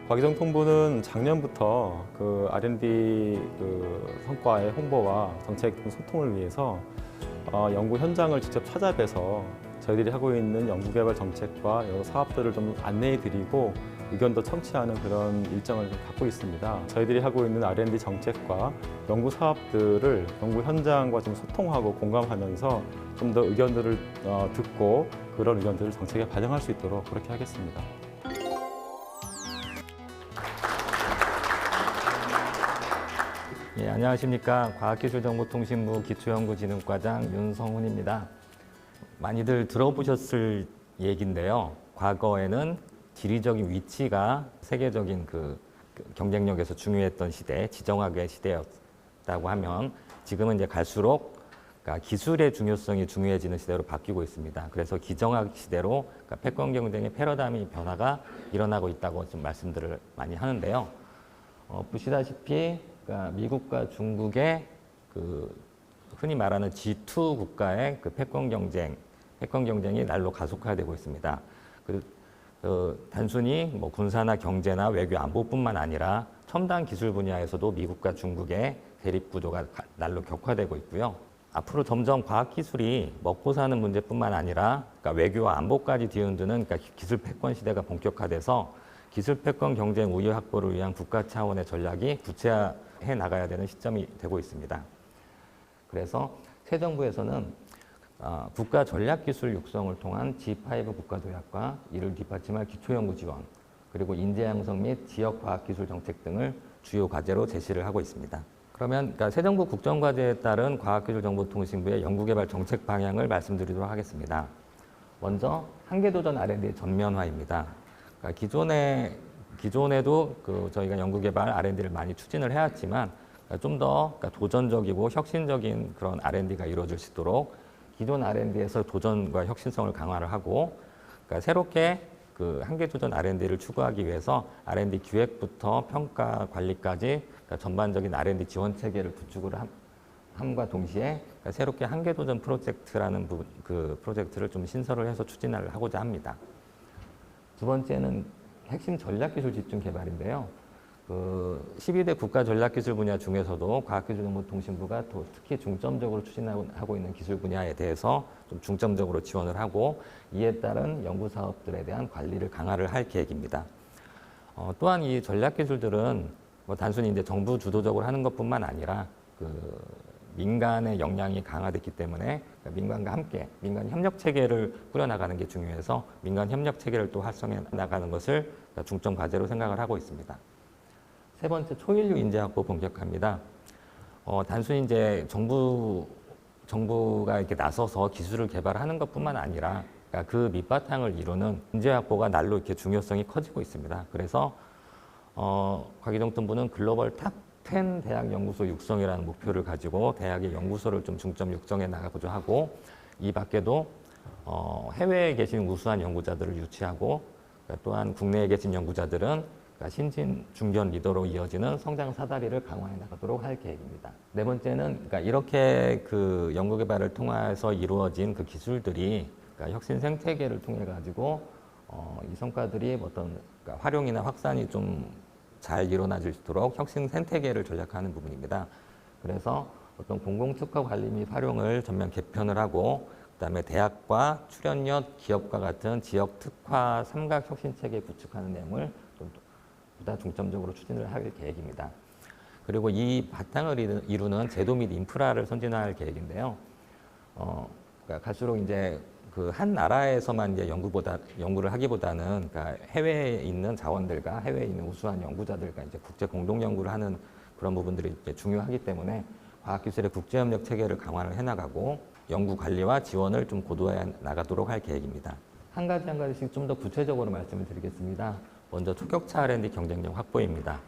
과기정통부는 작년부터 그 R&D 성과의 홍보와 정책 소통을 위해서 연구 현장을 직접 찾아뵈서 저희들이 하고 있는 연구개발 정책과 여러 사업들을 좀 안내해드리고 의견도 청취하는 그런 일정을 갖고 있습니다. 저희들이 하고 있는 R&D 정책과 연구 사업들을 연구 현장과 좀 소통하고 공감하면서 좀 더 의견들을 듣고 그런 의견들을 정책에 반영할 수 있도록 그렇게 하겠습니다. 예, 안녕하십니까. 과학기술정보통신부 기초연구진흥과장 윤성훈입니다. 많이들 들어보셨을 얘기인데요. 과거에는 지리적인 위치가 세계적인 경쟁력에서 중요했던 시대, 지정학의 시대였다고 하면 지금은 이제 갈수록 기술의 중요성이 중요해지는 시대로 바뀌고 있습니다. 그래서 기정학 시대로 패권 경쟁의 패러다임의 변화가 일어나고 있다고 좀 말씀들을 많이 하는데요. 보시다시피 미국과 중국의 흔히 말하는 G2 국가의 패권 경쟁이 날로 가속화되고 있습니다. 단순히 뭐 군사나 경제나 외교 안보뿐만 아니라 첨단 기술 분야에서도 미국과 중국의 대립 구도가 날로 격화되고 있고요. 앞으로 점점 과학기술이 먹고 사는 문제뿐만 아니라 외교와 안보까지 뒤흔드는 기술 패권 시대가 본격화돼서 기술 패권 경쟁 우위 확보를 위한 국가 차원의 전략이 구체화해 나가야 되는 시점이 되고 있습니다. 그래서 새 정부에서는 국가 전략기술 육성을 통한 G5 국가도약과 이를 뒷받침할 기초연구 지원, 그리고 인재 양성 및 지역 과학기술 정책 등을 주요 과제로 제시를 하고 있습니다. 그러면 새 정부 국정과제에 따른 과학기술정보통신부의 연구개발 정책 방향을 말씀드리도록 하겠습니다. 먼저 한계도전 R&D의 전면화입니다. 기존에도 저희가 연구개발 R&D를 많이 추진을 해왔지만 좀 더 도전적이고 혁신적인 그런 R&D가 이루어질 수 있도록 기존 R&D에서 도전과 혁신성을 강화를 하고 새롭게 한계도전 R&D를 추구하기 위해서 R&D 기획부터 평가 관리까지 전반적인 R&D 지원 체계를 구축을 함과 동시에 새롭게 한계도전 프로젝트라는 프로젝트를 좀 신설을 해서 추진을 하고자 합니다. 두 번째는 핵심 전략기술 집중 개발인데요. 12대 국가 전략기술 분야 중에서도 과학기술정보통신부가 특히 중점적으로 추진하고 있는 기술 분야에 대해서 좀 중점적으로 지원을 하고 이에 따른 연구 사업들에 대한 관리를 강화를 할 계획입니다. 또한 이 전략기술들은 단순히 이제 정부 주도적으로 하는 것뿐만 아니라 민간의 역량이 강화됐기 때문에 민간과 함께 민간 협력 체계를 꾸려나가는 게 중요해서 민간 협력 체계를 또 활성해 나가는 것을 중점 과제로 생각을 하고 있습니다. 세 번째, 초인류 인재 확보 본격화입니다. 단순히 이제 정부가 이렇게 나서서 기술을 개발하는 것뿐만 아니라 그 밑바탕을 이루는 인재 확보가 날로 이렇게 중요성이 커지고 있습니다. 그래서 과기정통부는 글로벌 탑 10 대학 연구소 육성이라는 목표를 가지고 대학의 연구소를 좀 중점 육성해 나가고자 하고 이 밖에도 해외에 계신 우수한 연구자들을 유치하고 또한 국내에 계신 연구자들은 신진, 중견 리더로 이어지는 성장 사다리를 강화해 나가도록 할 계획입니다. 네 번째는 이렇게 연구개발을 통해서 이루어진 기술들이 혁신 생태계를 통해 가지고 이 성과들이 어떤 활용이나 확산이 좀 잘 일어나질 수 있도록 혁신 생태계를 전략하는 부분입니다. 그래서 어떤 공공특허 관리 및 활용을 전면 개편을 하고 그다음에 대학과 출연력, 기업과 같은 지역 특화 삼각 혁신 체계 구축하는 내용을 좀 보다 중점적으로 추진을 할 계획입니다. 그리고 이 바탕을 이루는 제도 및 인프라를 선진화할 계획인데요. 갈수록 이제 한 나라에서만 이제 연구를 하기보다는 해외에 있는 자원들과 해외에 있는 우수한 연구자들과 이제 국제 공동 연구를 하는 그런 부분들이 이제 중요하기 때문에 과학기술의 국제협력 체계를 강화를 해나가고 연구 관리와 지원을 좀 고도화해 나가도록 할 계획입니다. 한 가지씩 좀 더 구체적으로 말씀을 드리겠습니다. 먼저 초격차 R&D 경쟁력 확보입니다.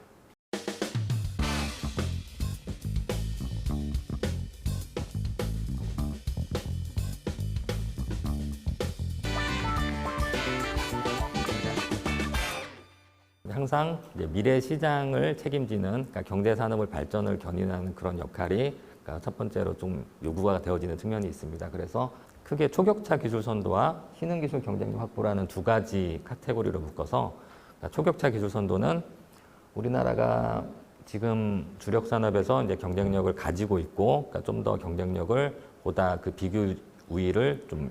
항상 미래 시장을 책임지는 경제 산업을 발전을 견인하는 그런 역할이 첫 번째로 좀 요구가 되어지는 측면이 있습니다. 그래서 크게 초격차 기술 선도와 신흥 기술 경쟁력 확보라는 두 가지 카테고리로 묶어서 그러니까 초격차 기술 선도는 우리나라가 지금 주력 산업에서 이제 경쟁력을 가지고 있고, 그러니까 좀 더 경쟁력을 보다 그 비교 우위를 좀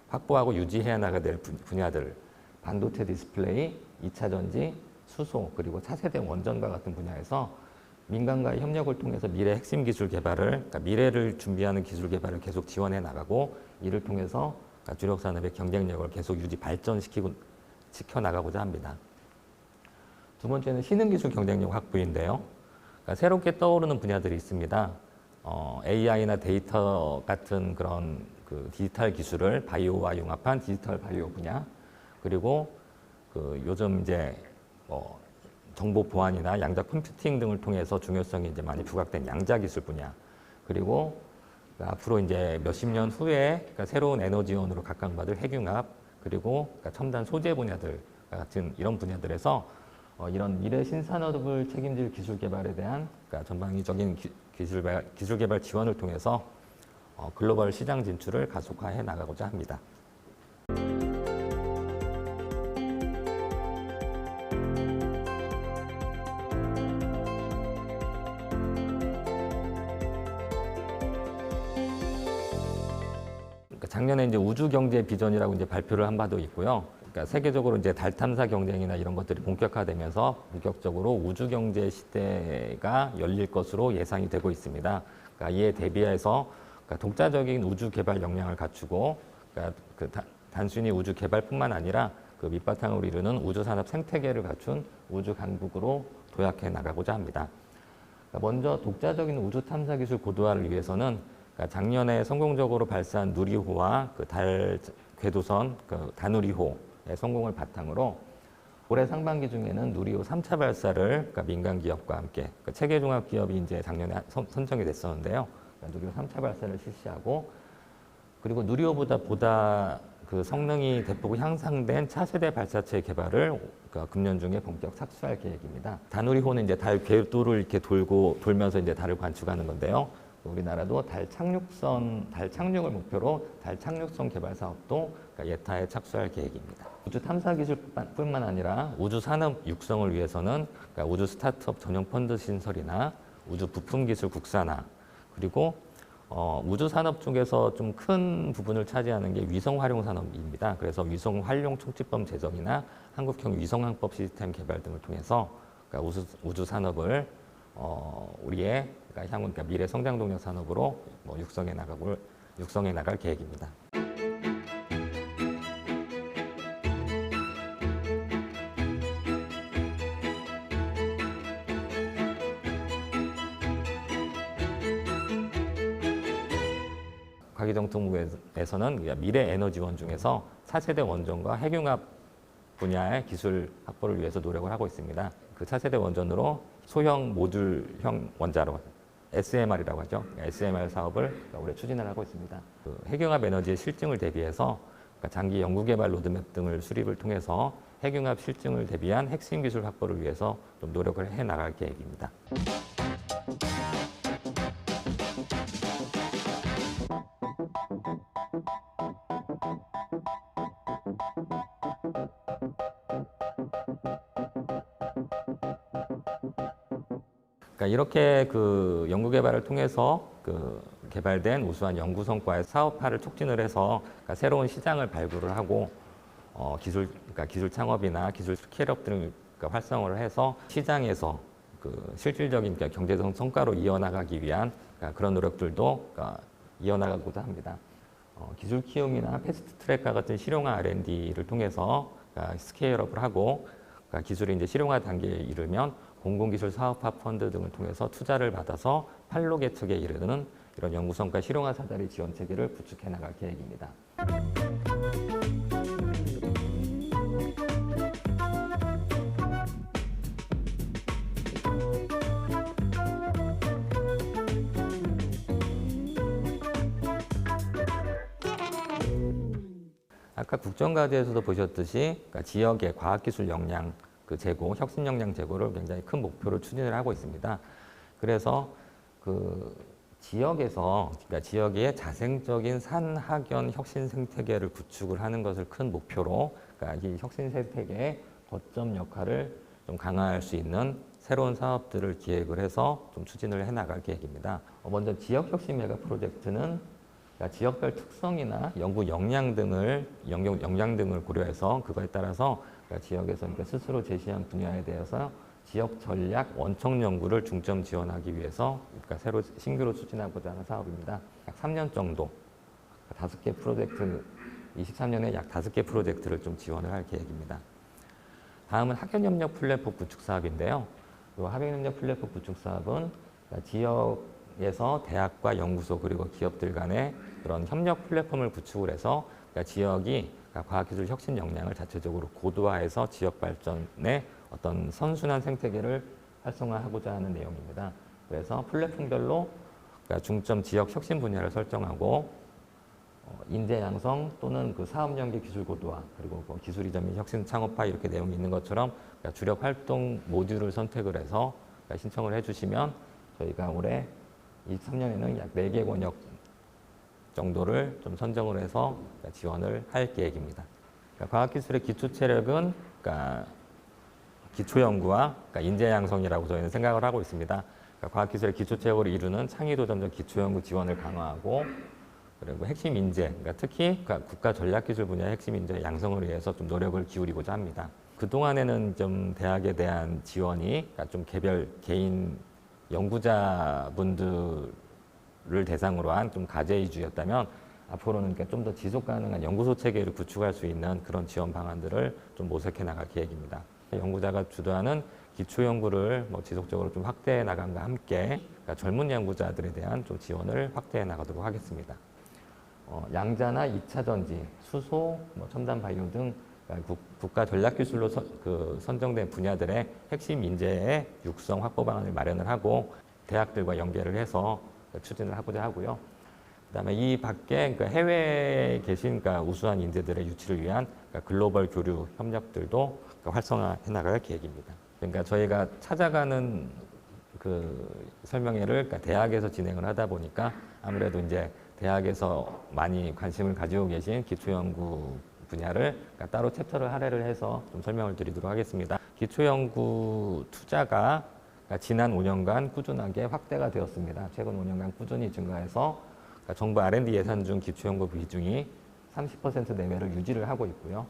확보하고 유지해 나가야 될 분야들, 반도체 디스플레이, 2차 전지, 수소, 그리고 차세대 원전과 같은 분야에서 민간과의 협력을 통해서 미래 핵심 기술 개발을, 그러니까 미래를 준비하는 기술 개발을 계속 지원해 나가고, 이를 통해서 그러니까 주력 산업의 경쟁력을 계속 유지 시켜 나가고자 합니다. 두 번째는 신흥기술 경쟁력 확보인데요. 그러니까 새롭게 떠오르는 분야들이 있습니다. AI나 데이터 같은 그런 그 디지털 기술을 바이오와 융합한 디지털 바이오 분야, 그리고 그 요즘 이제 정보 보안이나 양자 컴퓨팅 등을 통해서 중요성이 이제 많이 부각된 양자 기술 분야, 그리고 앞으로 이제 몇십 년 후에 그러니까 새로운 에너지원으로 각광받을 핵융합, 그리고 그러니까 첨단 소재 분야들 같은 이런 분야들에서 이런 미래 신산업을 책임질 기술 개발에 대한 그러니까 전방위적인 기술 개발 지원을 통해서 글로벌 시장 진출을 가속화해 나가고자 합니다. 작년에 이제 우주 경제 비전이라고 이제 발표를 한 바도 있고요. 그러니까 세계적으로 이제 달 탐사 경쟁이나 이런 것들이 본격화되면서 본격적으로 우주 경제 시대가 열릴 것으로 예상이 되고 있습니다. 그러니까 이에 대비해서 그러니까 독자적인 우주 개발 역량을 갖추고, 그러니까 단순히 우주 개발뿐만 아니라 그 밑바탕으로 이루는 우주 산업 생태계를 갖춘 우주 강국으로 도약해 나가고자 합니다. 그러니까 먼저 독자적인 우주 탐사 기술 고도화를 위해서는 그러니까 작년에 성공적으로 발사한 누리호와 그 달 궤도선 그 다누리호의 성공을 바탕으로 올해 상반기 중에는 누리호 3차 발사를 그러니까 민간 기업과 함께 그 체계종합 기업이 이제 작년에 선정이 됐었는데요. 그러니까 누리호 3차 발사를 실시하고, 그리고 누리호보다 그 성능이 대폭 향상된 차세대 발사체 개발을 그러니까 금년 중에 본격 착수할 계획입니다. 다누리호는 이제 달 궤도를 이렇게 돌면서 이제 달을 관측하는 건데요. 우리나라도 달 착륙을 목표로 달 착륙선 개발 사업도 그러니까 예타에 착수할 계획입니다. 우주 탐사 기술뿐만 아니라 우주 산업 육성을 위해서는 그러니까 우주 스타트업 전용 펀드 신설이나 우주 부품 기술 국산화, 그리고 우주 산업 중에서 좀 큰 부분을 차지하는 게 위성 활용 산업입니다. 그래서 위성 활용 촉진법 제정이나 한국형 위성 항법 시스템 개발 등을 통해서 그러니까 우주 산업을 우리의 그러니까 향후 그러니까 미래 성장 동력 산업으로 육성해 나갈 계획입니다. 과기정통부에서는 미래 에너지원 중에서 차세대 원전과 핵융합 분야의 기술 확보를 위해서 노력을 하고 있습니다. 그 차세대 원전으로 소형 모듈형 원자로 SMR이라고 하죠. SMR 사업을 올해 추진을 하고 있습니다. 그 핵융합 에너지의 실증을 대비해서 그러니까 장기 연구개발 로드맵 등을 수립을 통해서 핵융합 실증을 대비한 핵심 기술 확보를 위해서 좀 노력을 해 나갈 계획입니다. 그러니까 이렇게 그 연구개발을 통해서 그 개발된 우수한 연구 성과의 사업화를 촉진을 해서 그러니까 새로운 시장을 발굴을 하고 그러니까 기술 창업이나 기술 스케일업 등을 그러니까 활성화를 해서 시장에서 그 실질적인 그러니까 경제적 성과로 이어나가기 위한 그러니까 그런 노력들도 그러니까 이어나가고자 합니다. 기술 키움이나 패스트 트랙과 같은 실용화 R&D를 통해서 그러니까 스케일업을 하고 그러니까 기술이 이제 실용화 단계에 이르면 공공기술 사업화 펀드 등을 통해서 투자를 받아서 판로 개척에 이르는 이런 연구성과 실용화 사다리 지원 체계를 구축해 나갈 계획입니다. 아까 국정과제에서도 보셨듯이 그러니까 지역의 과학기술 역량 그 제고, 혁신 역량 제고를 굉장히 큰 목표로 추진을 하고 있습니다. 그래서 그 지역에서 그러니까 지역의 자생적인 산학연 혁신 생태계를 구축을 하는 것을 큰 목표로 그러니까 이 혁신 생태계에 거점 역할을 좀 강화할 수 있는 새로운 사업들을 기획을 해서 좀 추진을 해나갈 계획입니다. 먼저 지역혁신 메가 프로젝트는 그러니까 지역별 특성이나 연구 역량 등을 고려해서 그거에 따라서 그러니까 지역에서 그러니까 스스로 제시한 분야에 대해서 지역 전략 원청 연구를 중점 지원하기 위해서 그러니까 신규로 추진하고자 하는 사업입니다. 약 3년 정도 5개 프로젝트 23년에 약 5개 프로젝트를 좀 지원을 할 계획입니다. 다음은 학연협력 플랫폼 구축 사업인데요. 이 학연협력 플랫폼 구축 사업은 그러니까 지역에서 대학과 연구소 그리고 기업들 간의 그런 협력 플랫폼을 구축을 해서 그러니까 지역이 그러니까 과학기술 혁신 역량을 자체적으로 고도화해서 지역 발전에 어떤 선순환 생태계를 활성화하고자 하는 내용입니다. 그래서 플랫폼별로 그러니까 중점 지역 혁신 분야를 설정하고 인재 양성 또는 그 사업 연계 기술 고도화 그리고 뭐 기술 이전 및 혁신 창업화 이렇게 내용이 있는 것처럼 그러니까 주력 활동 모듈을 선택을 해서 그러니까 신청을 해주시면 저희가 올해 23년에는 약 4개 권역 정도를 좀 선정을 해서 그러니까 지원을 할 계획입니다. 그러니까 과학기술의 기초 체력은 그러니까 기초연구와 그러니까 인재 양성이라고 저희는 생각을 하고 있습니다. 그러니까 과학기술의 기초 체력을 이루는 창의도전적 기초연구 지원을 강화하고 그리고 핵심 인재, 그러니까 특히 국가 전략기술 분야의 핵심 인재 양성을 위해서 좀 노력을 기울이고자 합니다. 그동안에는 좀 대학에 대한 지원이 그러니까 좀 개인 연구자분들을 대상으로 한 좀 과제 위주였다면 앞으로는 그러니까 좀 더 지속 가능한 연구소 체계를 구축할 수 있는 그런 지원 방안들을 좀 모색해 나갈 계획입니다. 연구자가 주도하는 기초 연구를 뭐 지속적으로 좀 확대해 나감과 함께 그러니까 젊은 연구자들에 대한 좀 지원을 확대해 나가도록 하겠습니다. 양자나 2차 전지, 수소, 뭐 첨단 바이오 등 그러니까 국가 전략 기술로 선정된 분야들의 핵심 인재의 육성 확보 방안을 마련을 하고 대학들과 연계를 해서 추진을 하고자 하고요. 그다음에 이 밖에 그러니까 해외에 계신 그러니까 우수한 인재들의 유치를 위한 그러니까 글로벌 교류 협력들도 그러니까 활성화해 나갈 계획입니다. 그러니까 저희가 찾아가는 그 설명회를 그러니까 대학에서 진행을 하다 보니까 아무래도 이제 대학에서 많이 관심을 가지고 계신 기초연구 분야를 그러니까 따로 챕터를 할애를 해서 좀 설명을 드리도록 하겠습니다. 기초연구 투자가 그러니까 지난 5년간 꾸준하게 확대가 되었습니다. 최근 5년간 꾸준히 증가해서 그러니까 정부 R&D 예산 중 기초연구 비중이 30% 내외를 유지를 하고 있고요.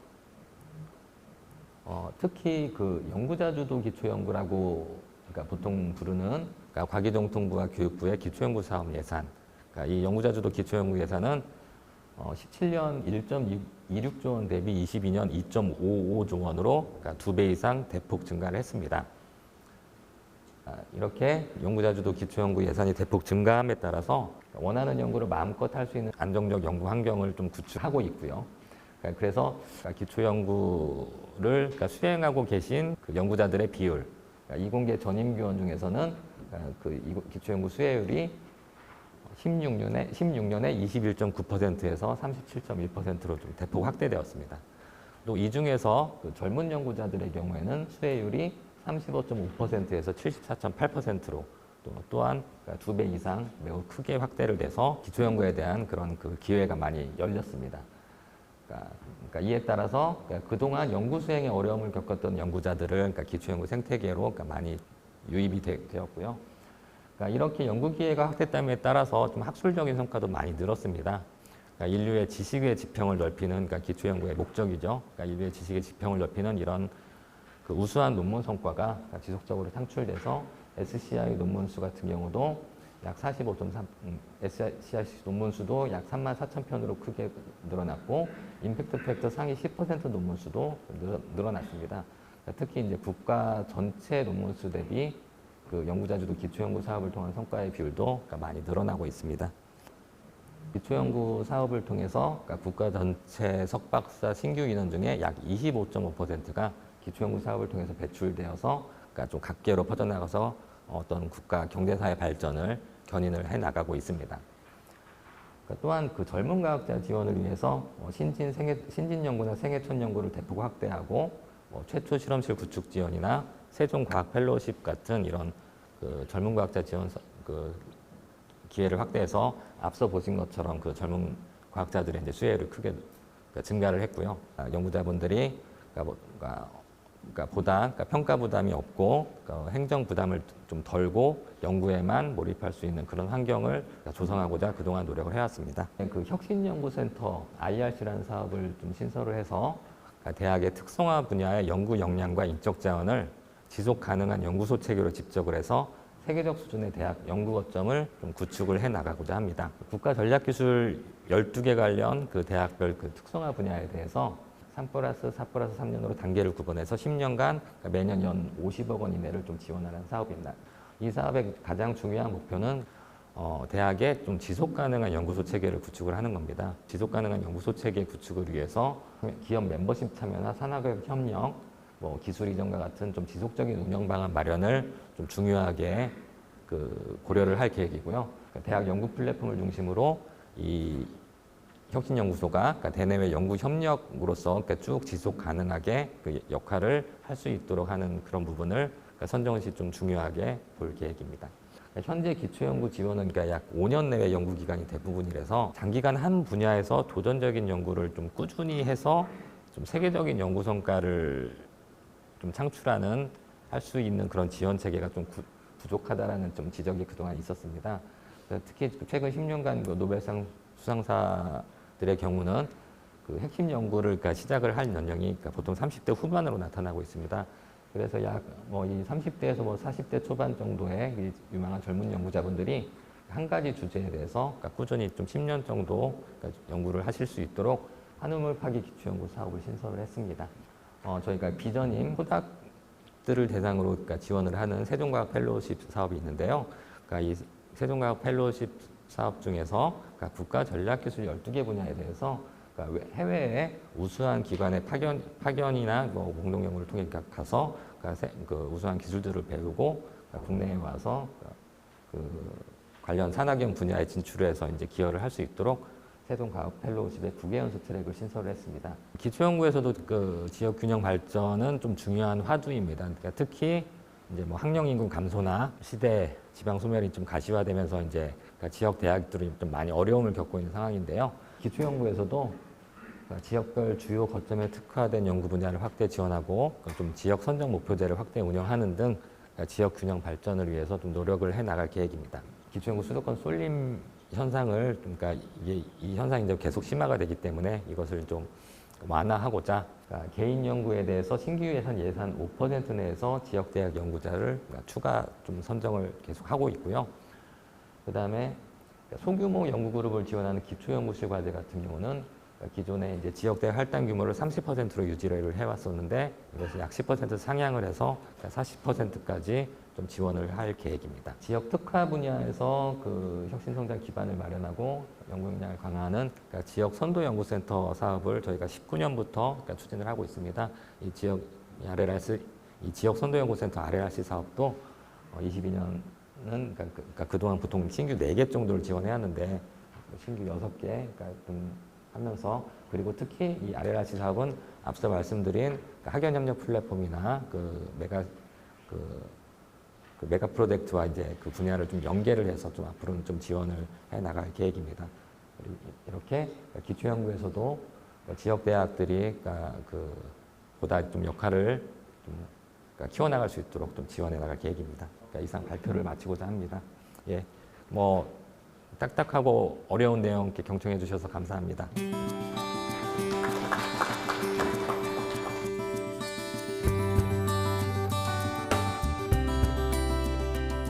특히 그 연구자 주도 기초연구라고 그러니까 보통 부르는 그러니까 과기정통부와 교육부의 기초연구 사업 예산, 그러니까 이 연구자 주도 기초연구 예산은 17년 1.26조 원 대비 22년 2.55조 원으로 그러니까 2배 이상 대폭 증가를 했습니다. 이렇게 연구자 주도 기초연구 예산이 대폭 증가함에 따라서 원하는 연구를 마음껏 할 수 있는 안정적 연구 환경을 좀 구축하고 있고요. 그래서 기초연구를 수행하고 계신 그 연구자들의 비율, 이공계 전임교원 중에서는 그 기초연구 수혜율이 16년에 21.9%에서 37.1%로 좀 대폭 확대되었습니다. 또 이 중에서 그 젊은 연구자들의 경우에는 수혜율이 35.5%에서 74.8%로 또한 2배 이상 매우 크게 확대를 돼서 기초연구에 대한 그런 그 기회가 많이 열렸습니다. 그러니까 이에 따라서 그동안 연구 수행에 어려움을 겪었던 연구자들을 그러니까 기초연구 생태계로 그러니까 많이 유입이 되었고요. 그러니까 이렇게 연구 기회가 확대됨에 따라서 좀 학술적인 성과도 많이 늘었습니다. 그러니까 인류의 지식의 지평을 넓히는 그러니까 기초연구의 목적이죠. 그러니까 인류의 지식의 지평을 넓히는 이런 그 우수한 논문 성과가 지속적으로 창출돼서 SCI 논문 수 같은 경우도 약 45.3, SCI 논문 수도 약 34,000편으로 크게 늘어났고, 임팩트 팩터 상위 10% 논문 수도 늘어났습니다. 특히 이제 국가 전체 논문 수 대비 그 연구자 주도 기초연구 사업을 통한 성과의 비율도 많이 늘어나고 있습니다. 기초연구 사업을 통해서 국가 전체 석박사 신규 인원 중에 약 25.5%가 기초연구 사업을 통해서 배출되어서 좀 각계로 퍼져나가서 어떤 국가 경제사회 발전을 견인을 해 나가고 있습니다. 또한 그 젊은 과학자 지원을 위해서 신진 연구나 생애촌 연구를 대폭 확대하고 최초 실험실 구축 지원이나 세종 과학 펠로우십 같은 이런 그 젊은 과학자 지원 그 기회를 확대해서 앞서 보신 것처럼 그 젊은 과학자들의 이제 수혜를 크게 증가를 했고요. 연구자분들이 그러니까 평가 부담이 없고 행정 부담을 좀 덜고 연구에만 몰입할 수 있는 그런 환경을 조성하고자 그동안 노력을 해왔습니다. 그 혁신연구센터 IRC라는 사업을 좀 신설을 해서 대학의 특성화 분야의 연구 역량과 인적 자원을 지속 가능한 연구소 체계로 집적을 해서 세계적 수준의 대학 연구 거점을 좀 구축을 해 나가고자 합니다. 국가 전략기술 12개 관련 그 대학별 그 특성화 분야에 대해서 3+4+3년으로 단계를 구분해서 10년간 매년 연 50억 원 이내를 좀 지원하는 사업입니다. 이 사업의 가장 중요한 목표는 대학의 좀 지속 가능한 연구소 체계를 구축을 하는 겁니다. 지속 가능한 연구소 체계 구축을 위해서 기업 멤버십 참여나 산학교육 협력, 뭐 기술 이전과 같은 좀 지속적인 운영 방안 마련을 좀 중요하게 그 고려를 할 계획이고요. 그러니까 대학 연구 플랫폼을 중심으로 이 혁신연구소가 대내외 연구 협력으로서 쭉 지속 가능하게 그 역할을 할 수 있도록 하는 그런 부분을 선정은 씨 좀 중요하게 볼 계획입니다. 현재 기초연구 지원은 약 5년 내외 연구 기간이 대부분이라서 장기간 한 분야에서 도전적인 연구를 좀 꾸준히 해서 좀 세계적인 연구 성과를 좀 창출하는 할 수 있는 그런 지원 체계가 좀 부족하다라는 좀 지적이 그동안 있었습니다. 특히 최근 10년간 그 노벨상 수상사들의 경우는 그 핵심 연구를 시작을 할 연령이 보통 30대 후반으로 나타나고 있습니다. 그래서 약 이 30대에서 40대 초반 정도의 이 유망한 젊은 연구자분들이 한 가지 주제에 대해서 꾸준히 좀 10년 정도 연구를 하실 수 있도록 한우물 파기 기초연구 사업을 신설을 했습니다. 저희가 비전임 포닥들을 대상으로 지원을 하는 세종과학 펠로우십 사업이 있는데요. 이 세종과학 펠로우십 사업 중에서 국가 전략기술 12개 분야에 대해서 해외에 우수한 기관의 파견이나 공동 연구를 통해 가서 그 우수한 기술들을 배우고 국내에 와서 그 관련 산학연 분야에 진출해서 이제 기여를 할 수 있도록 세종과학 펠로우십의 9개 연수 트랙을 신설을 했습니다. 기초연구에서도 그 지역 균형 발전은 좀 중요한 화두입니다. 그러니까 특히 이제 학령 인구 감소나 시대 지방 소멸이 좀 가시화되면서 이제 지역 대학들이 좀 많이 어려움을 겪고 있는 상황인데요. 기초연구에서도 지역별 주요 거점에 특화된 연구 분야를 확대 지원하고 좀 지역 선정 목표제를 확대 운영하는 등 지역 균형 발전을 위해서 좀 노력을 해 나갈 계획입니다. 기초연구 수도권 쏠림 현상을 이 현상이 이제 계속 심화가 되기 때문에 이것을 좀 완화하고자 개인 연구에 대해서 신규 예산 5% 내에서 지역 대학 연구자를 추가 좀 선정을 계속 하고 있고요. 그다음에 소규모 연구 그룹을 지원하는 기초연구실 과제 같은 경우는 기존에 이제 지역대 할당 규모를 30%로 유지를 해왔었는데 이것을 약 10% 상향을 해서 40%까지 좀 지원을 할 계획입니다. 지역 특화 분야에서 그 혁신성장 기반을 마련하고 연구 역량을 강화하는 지역 선도연구센터 사업을 저희가 19년부터 추진을 하고 있습니다. 이 지역 지역 선도연구센터 RLRC 사업도 22년은 그동안 보통 신규 4개 정도를 지원해왔는데 신규 6개 좀 하면서 그리고 특히 이 RLRC 사업은 앞서 말씀드린 학연 협력 플랫폼이나 메가 프로젝트와 이제 그 분야를 좀 연계를 해서 좀 앞으로는 좀 지원을 해 나갈 계획입니다. 그리고 이렇게 기초연구에서도 지역 대학들이 보다 좀 역할을 좀 키워나갈 수 있도록 좀 지원해 나갈 계획입니다. 이상 발표를 마치고자 합니다. 예, 딱딱하고 어려운 내용 이렇게 경청해 주셔서 감사합니다.